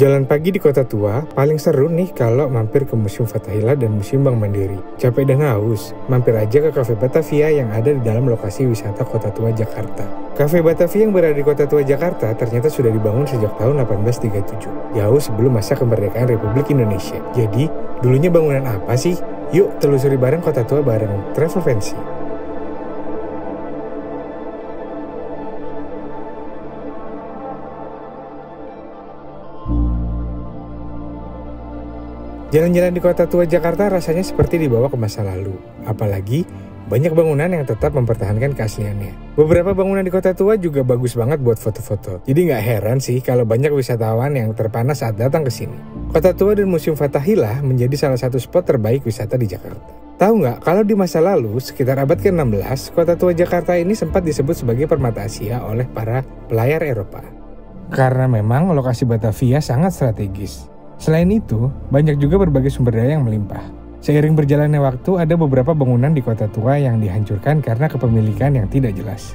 Jalan pagi di Kota Tua paling seru nih kalau mampir ke Museum Fathahillah dan Museum Bank Mandiri. Capek dan haus, mampir aja ke Cafe Batavia yang ada di dalam lokasi wisata Kota Tua, Jakarta. Cafe Batavia yang berada di Kota Tua, Jakarta ternyata sudah dibangun sejak tahun 1837, jauh sebelum masa kemerdekaan Republik Indonesia. Jadi, dulunya bangunan apa sih? Yuk telusuri bareng Kota Tua bareng Travel Fancy. Jalan-jalan di Kota Tua Jakarta rasanya seperti dibawa ke masa lalu. Apalagi, banyak bangunan yang tetap mempertahankan keasliannya. Beberapa bangunan di Kota Tua juga bagus banget buat foto-foto. Jadi nggak heran sih kalau banyak wisatawan yang terpana saat datang ke sini. Kota Tua dan Museum Fathahillah menjadi salah satu spot terbaik wisata di Jakarta. Tahu nggak, kalau di masa lalu, sekitar abad ke-16, Kota Tua Jakarta ini sempat disebut sebagai permata Asia oleh para pelayar Eropa. Karena memang lokasi Batavia sangat strategis. Selain itu, banyak juga berbagai sumber daya yang melimpah. Seiring berjalannya waktu, ada beberapa bangunan di Kota Tua yang dihancurkan karena kepemilikan yang tidak jelas.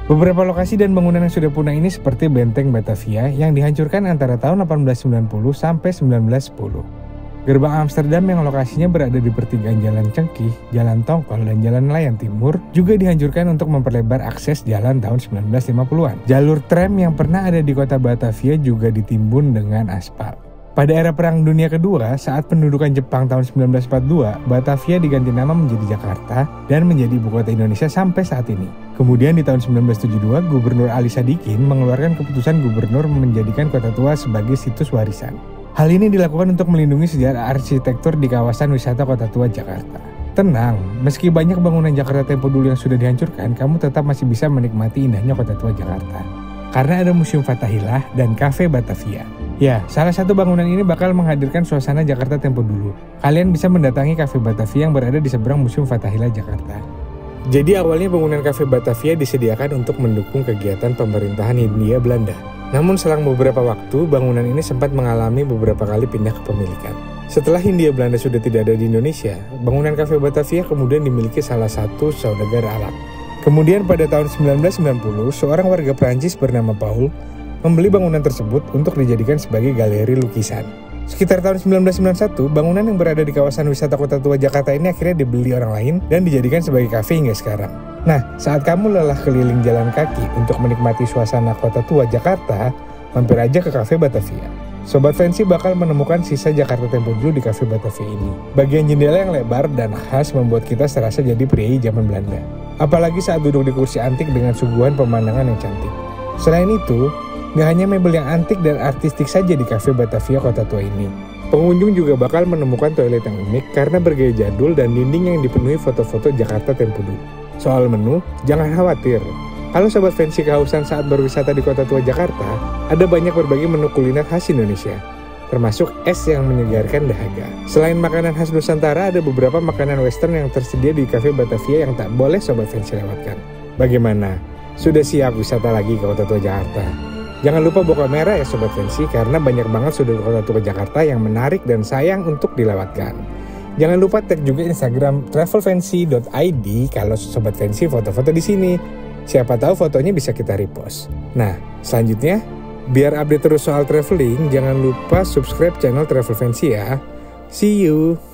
Beberapa lokasi dan bangunan yang sudah punah ini seperti Benteng Batavia yang dihancurkan antara tahun 1890 sampai 1910. Gerbang Amsterdam yang lokasinya berada di pertigaan Jalan Cengkih, Jalan Tongkol, dan Jalan Nelayan Timur juga dihancurkan untuk memperlebar akses jalan tahun 1950-an. Jalur tram yang pernah ada di Kota Batavia juga ditimbun dengan aspal. Pada era Perang Dunia Kedua, saat pendudukan Jepang tahun 1942, Batavia diganti nama menjadi Jakarta dan menjadi ibu kota Indonesia sampai saat ini. Kemudian di tahun 1972, Gubernur Ali Sadikin mengeluarkan keputusan gubernur menjadikan Kota Tua sebagai situs warisan. Hal ini dilakukan untuk melindungi sejarah arsitektur di kawasan wisata Kota Tua Jakarta. Tenang, meski banyak bangunan Jakarta tempo dulu yang sudah dihancurkan, kamu tetap masih bisa menikmati indahnya Kota Tua Jakarta. Karena ada Museum Fathahillah dan Cafe Batavia. Ya, salah satu bangunan ini bakal menghadirkan suasana Jakarta tempo dulu. Kalian bisa mendatangi Cafe Batavia yang berada di seberang Museum Fathahillah Jakarta. Jadi awalnya bangunan Cafe Batavia disediakan untuk mendukung kegiatan pemerintahan Hindia Belanda. Namun selang beberapa waktu, bangunan ini sempat mengalami beberapa kali pindah kepemilikan. Setelah Hindia Belanda sudah tidak ada di Indonesia, bangunan Cafe Batavia kemudian dimiliki salah satu saudagar Arab. Kemudian pada tahun 1990, seorang warga Prancis bernama Paul membeli bangunan tersebut untuk dijadikan sebagai galeri lukisan. Sekitar tahun 1991, bangunan yang berada di kawasan wisata Kota Tua Jakarta ini akhirnya dibeli orang lain dan dijadikan sebagai kafe hingga sekarang. Nah, saat kamu lelah keliling jalan kaki untuk menikmati suasana Kota Tua Jakarta, mampir aja ke Cafe Batavia. Sobat Fancy bakal menemukan sisa Jakarta tempo dulu di Cafe Batavia ini. Bagian jendela yang lebar dan khas membuat kita serasa jadi priai zaman Belanda. Apalagi saat duduk di kursi antik dengan suguhan pemandangan yang cantik. Selain itu, gak hanya mebel yang antik dan artistik saja di Cafe Batavia Kota Tua ini. Pengunjung juga bakal menemukan toilet yang unik karena bergaya jadul dan dinding yang dipenuhi foto-foto Jakarta tempo dulu. Soal menu, jangan khawatir. Kalau Sobat Fancy kehausan saat berwisata di Kota Tua Jakarta, ada banyak berbagai menu kuliner khas Indonesia, termasuk es yang menyegarkan dahaga. Selain makanan khas Nusantara, ada beberapa makanan western yang tersedia di Cafe Batavia yang tak boleh Sobat Fancy lewatkan. Bagaimana? Sudah siap wisata lagi ke Kota Tua Jakarta? Jangan lupa bawa kamera ya Sobat Fancy, karena banyak banget sudut Kota Tua Jakarta yang menarik dan sayang untuk dilewatkan. Jangan lupa tag juga Instagram travelfancy.id kalau Sobat Fancy foto-foto di sini. Siapa tahu fotonya bisa kita repost. Nah, selanjutnya, biar update terus soal traveling, jangan lupa subscribe channel Travel Fancy ya. See you!